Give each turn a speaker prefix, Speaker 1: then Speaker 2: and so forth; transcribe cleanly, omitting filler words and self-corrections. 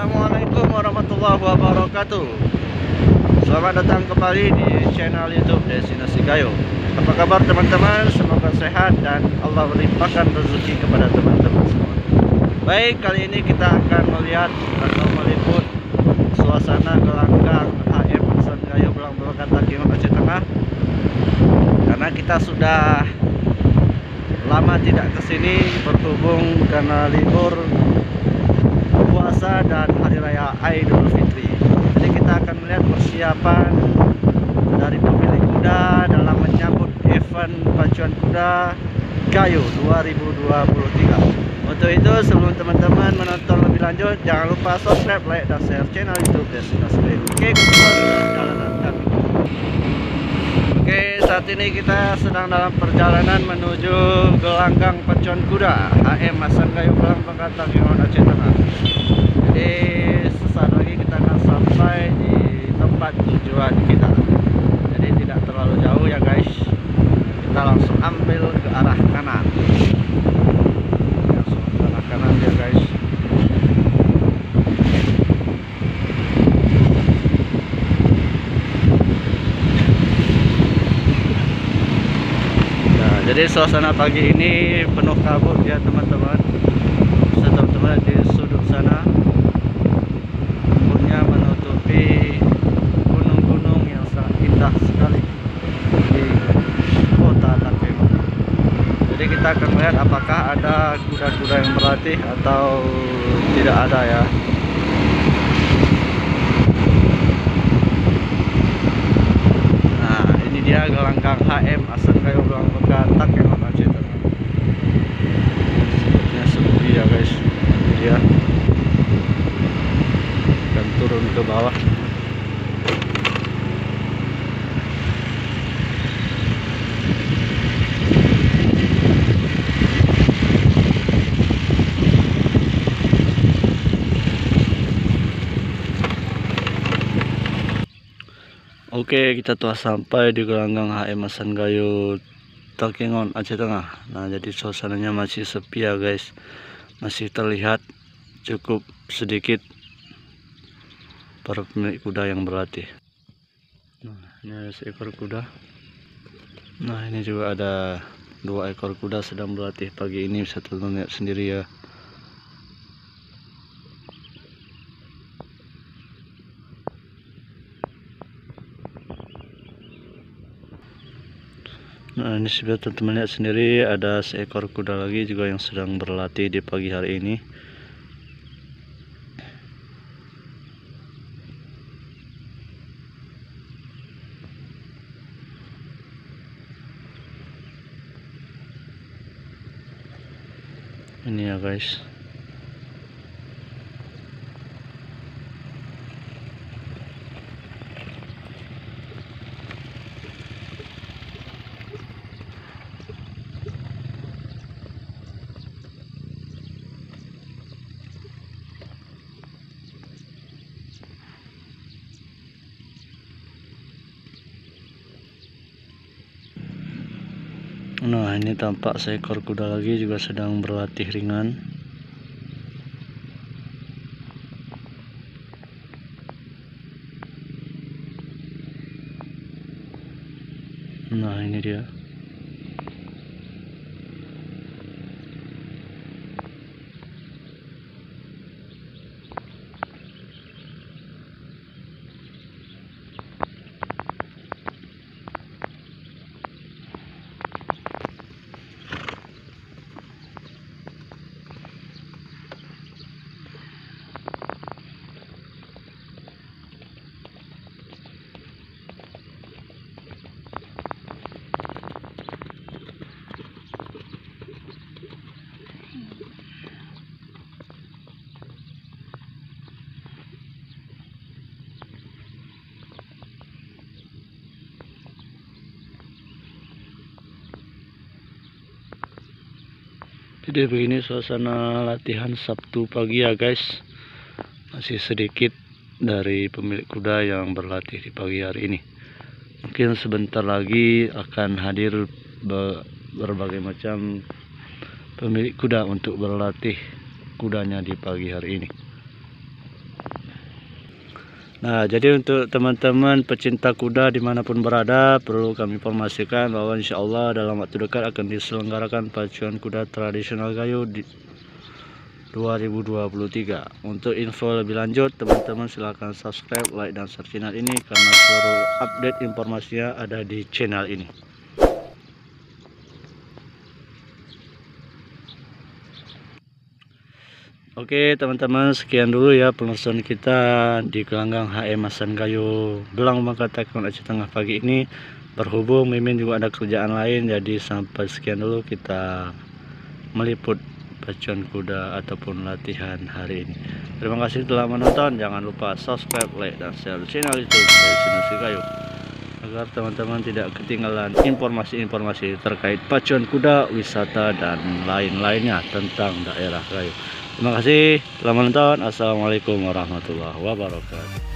Speaker 1: Assalamualaikum warahmatullahi wabarakatuh. Selamat datang kembali di channel YouTube Destinasi Gayo. Apa kabar teman-teman? Semoga sehat dan Allah melimpahkan rezeki kepada teman-teman semua. Baik, kali ini kita akan melihat atau meliput suasana gelanggang HM Hasan Gayo Belang Belakan Takiman Aceh Tengah. Karena kita sudah lama tidak kesini berhubung karena libur puasa dan hari raya Idul Fitri. Jadi kita akan melihat persiapan dari pemilik kuda dalam menyambut event pacuan kuda Gayo 2023. Untuk itu, sebelum teman-teman menonton lebih lanjut, jangan lupa subscribe, like, dan share channel YouTube Destinasi Gayo. Oke, perjalanan kami. Oke, saat ini kita sedang dalam perjalanan menuju gelanggang pacuan kuda HM Hasan Gayo Belang Belakan Takiman Aceh Tengah. Jadi sesaat lagi kita akan sampai di tempat tujuan kita. Jadi tidak terlalu jauh ya guys. Kita langsung ambil ke arah kanan. Langsung ke arah kanan ya guys. Nah, jadi suasana pagi ini penuh kabut ya teman-teman. Bisa teman-teman di sudut sana. Menutupi gunung-gunung yang sangat indah sekali di kota Takiman. Jadi kita akan melihat apakah ada kuda-kuda yang berlatih atau tidak ada ya. Nah, ini dia gelanggang HM Hasan Gayo Belang Belakan Takiman Aceh Tengah. Sepertinya sepi ya guys. Ini dia. Turun ke bawah. Oke, kita telah sampai di gelanggang HM Hasan Gayo Takiman Aceh Tengah. Nah, jadi suasananya masih sepi ya guys. Masih terlihat cukup sedikit para pemilik kuda yang berlatih. Nah, ini ada seekor kuda. Nah, ini juga ada 2 ekor kuda sedang berlatih pagi ini, bisa teman-teman lihat sendiri ya. Nah, ini sudah teman-teman lihat sendiri, ada seekor kuda lagi juga yang sedang berlatih di pagi hari ini. Ini ya guys. Nah, ini tampak seekor kuda lagi juga sedang berlatih ringan. Nah, ini dia. Jadi begini suasana latihan Sabtu pagi ya guys. Masih sedikit dari pemilik kuda yang berlatih di pagi hari ini. Mungkin sebentar lagi akan hadir berbagai macam pemilik kuda untuk berlatih kudanya di pagi hari ini. Nah, jadi untuk teman-teman pecinta kuda dimanapun berada, perlu kami informasikan bahwa insya Allah dalam waktu dekat akan diselenggarakan pacuan kuda tradisional Gayo di 2023. Untuk info lebih lanjut, teman-teman silahkan subscribe, like, dan share channel ini karena seluruh update informasinya ada di channel ini. Oke teman-teman, sekian dulu ya penelusuran kita di gelanggang HM Hasan Gayo Belang Bangka Teknon Aceh Tengah pagi ini. Berhubung Mimin juga ada kerjaan lain, jadi sampai sekian dulu kita meliput pacuan kuda ataupun latihan hari ini. Terima kasih telah menonton. Jangan lupa subscribe, like, dan share channel YouTube Destinasi Gayo agar teman-teman tidak ketinggalan informasi-informasi terkait pacuan kuda, wisata, dan lain-lainnya tentang daerah Gayo. Terima kasih telah menonton. Assalamualaikum warahmatullahi wabarakatuh.